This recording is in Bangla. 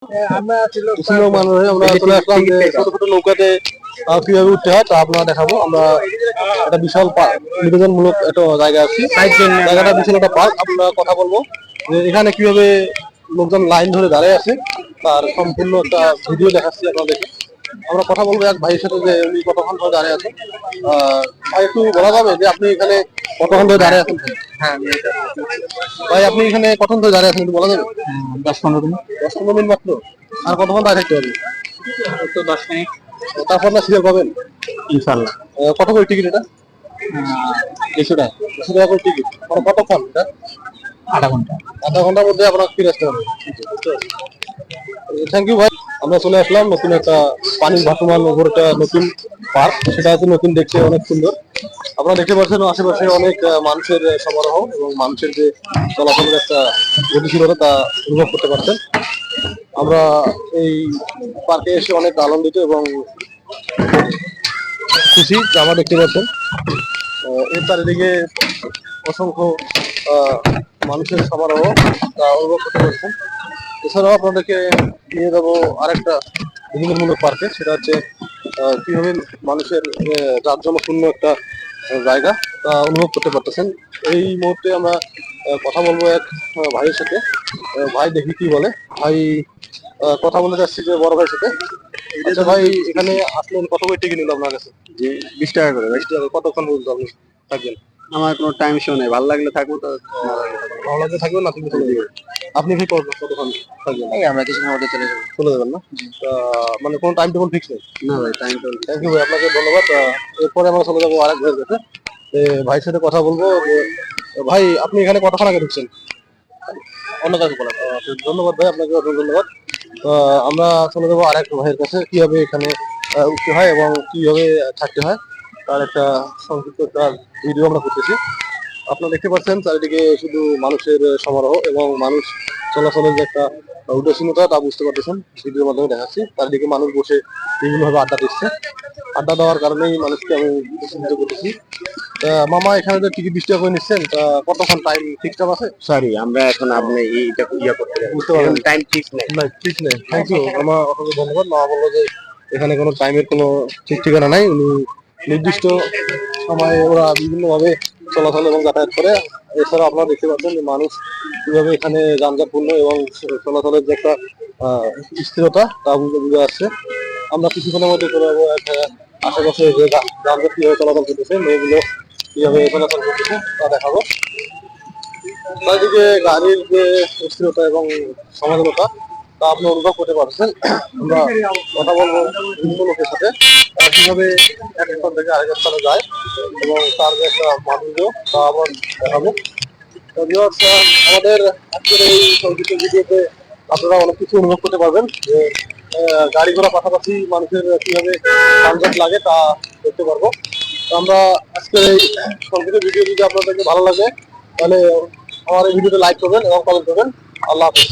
কিছু লোক মানুষ আমরা চলে আসলাম যে ছোট ছোট নৌকাতে কিভাবে উঠতে হয় তা আপনারা দেখাবো। আমরা একটা বিশাল বিনোদনমূলক একটা জায়গা আছি, জায়গাটা বিশাল একটা পার্ক। আমরা কথা বলবো যে এখানে কিভাবে লোকজন লাইন ধরে দাঁড়িয়ে আছে তার সম্পূর্ণ একটা ভিডিও দেখাচ্ছি আপনাদেরকে। আমরা কথা বলবো এক ভাইয়ের সাথে যে উনি কতক্ষণ ধরে দাঁড়িয়ে আছেন। ভাই একটু বলা যাবে যে আপনি এখানে কতক্ষণ ধরে দাঁড়িয়ে আছেন? হ্যাঁ, ভাই আপনি এখানে কতক্ষণ ধরে দাঁড়িয়ে আছেন একটু বলা যাবে? 10-15 মিনিট। 10-15 মিনিট মাত্র? আর কতক্ষণ দাঁড়িয়ে থাকতে হবে? তো 10 মিনিট তারপর না সিরিয়াল পাবেন ইনশাল্লাহ। কত করে টিকিট এটা? 200 টাকা। 200 টাকা করে টিকিট। মানে কতক্ষণ এটা? আধা ঘন্টা। আধা ঘন্টার মধ্যে আপনাকে ফিরে আসতে হবে। থ্যাংক ইউ ভাই। আমরা চলে আসলাম নতুন একটা পানির ভাসমান ওপর একটা নতুন পার্ক, সেটা হচ্ছে নতুন, দেখতে অনেক সুন্দর। আপনারা দেখতে পাচ্ছেন আশেপাশে অনেক মানুষের সমারোহ এবং মানুষের যে চলাচলের একটা গতিশীলতা তা অনুভব করতে পারছেন। আমরা এই পার্কে এসে অনেক আনন্দিত এবং খুশি যে আমরা দেখতে পাচ্ছেন এর চারিদিকে অসংখ্য মানুষের সমারোহ তা অনুভব করতে পারছেন। এছাড়াও আপনাদেরকে নিয়ে যাবো আরেকটা বিনোদনমূলক পার্কে, সেটা হচ্ছে কিভাবে মানুষের জাঁকজমকপূর্ণ একটা জায়গা তা অনুভব করতে পারতেছেন। এই মুহূর্তে আমরা কথা বলবো এক ভাইয়ের সাথে। ভাই দেখি কি বলে। ভাই কথা বলতে চাচ্ছি যে বড় ভাইয়ের সাথে। আচ্ছা ভাই, এখানে আসলেন কত করে টিকিট নিল আপনার কাছে? জি, 20 টাকা করে ভাই। 20 টাকা। কতক্ষণ পর্যন্ত আপনি থাকবেন? আমার কোনো টাইম শো নেই, ভালো লাগলে থাকবো, তো ভালো লাগলে থাকবেন না তুমি চলে যাবেন? আপনি কি করবেন, কতক্ষণ থাকবেন? এই আমরা কিছুক্ষণ মধ্যে চলে যাবো। চলে যাবেন না? মানে কোনো টাইম টেবিল ফিক্স নেই? না ভাই, টাইম তো থ্যাংক ইউ ভাই, আপনাকে ধন্যবাদ। এরপরে আমরা চলে যাবো আরেক ভাইয়ের কাছে। ভাইয়ের সাথে কথা বলবো যে ভাই আপনি এখানে কতক্ষণ আগে ঢুকছেন? অন্য কাছে বলেন। ধন্যবাদ ভাই, আপনাকে অনেক ধন্যবাদ। আমরা চলে যাবো আরেক ভাইয়ের কাছে, কিভাবে এখানে উঠতে হয় এবং কিভাবে থাকতে হয় তার একটা সংক্ষিপ্ত একটা ভিডিও আমরা করতেছি। আপনারা দেখতে পাচ্ছেন চারিদিকে শুধু মানুষের সমারোহ এবং মানুষ চলাচলের যে একটা উদাসীনতা তা বুঝতে পারতেছেন। ভিডিওর মাধ্যমে দেখাচ্ছি চারিদিকে মানুষ বসে বিভিন্নভাবে আড্ডা দিচ্ছে। আড্ডা দেওয়ার কারণেই মানুষকে আমি উৎসাহিত করতেছি। মামা এখানে যে টিকিট 20 টাকা করে নিচ্ছেন, তা কতক্ষণ টাইম ফিক্স আছে? সরি, আমরা এখন আপনি এইটা করতে বুঝতে পারবেন, টাইম ফিক্স নেই। না ঠিক নেই। থ্যাংক ইউ, আমার অসংখ্য ধন্যবাদ। মা বললো যে এখানে কোনো টাইমের কোনো ঠিক ঠিকানা নাই, উনি নির্দিষ্ট সময়ে ওরা বিভিন্নভাবে চলাচল এবং যাতায়াত করে। এছাড়া আপনারা দেখতে পাচ্ছেন যে মানুষ কিভাবে এখানে যানজটপূর্ণ এবং চলাচলের যে একটা স্থিরতা তা বুঝে আসছে। আমরা কিছুক্ষণের মধ্যে চলে যাবো এক আশেপাশে যে যানজট কিভাবে চলাচল করতেছে, মেয়েগুলো কিভাবে চলাচল করতেছে তা দেখাবো। চারিদিকে গাড়ির যে স্থিরতা এবং সমাধানতা তা আপনি অনুভব করতে পারছেন। আমরা কথা বলবো বিভিন্ন লোকের সাথে, তারা কিভাবে এক স্থান থেকে আরেক স্থানে যায় এবং তার যে একটা মাধুর্য তা আবার দেখাবো। তো viewers, আমাদের আজকের এই সংক্ষিপ্ত ভিডিওতে আপনারা অনেক কিছু অনুভব করতে পারবেন যে গাড়ি ঘোড়া পাশাপাশি মানুষের কিভাবে যানজট লাগে তা দেখতে পারবো। তো আমরা আজকের এই সংক্ষিপ্ত ভিডিও যদি আপনাদেরকে ভালো লাগে তাহলে আমার এই ভিডিওতে লাইক করবেন এবং কমেন্ট করবেন। আল্লাহ হাফেজ।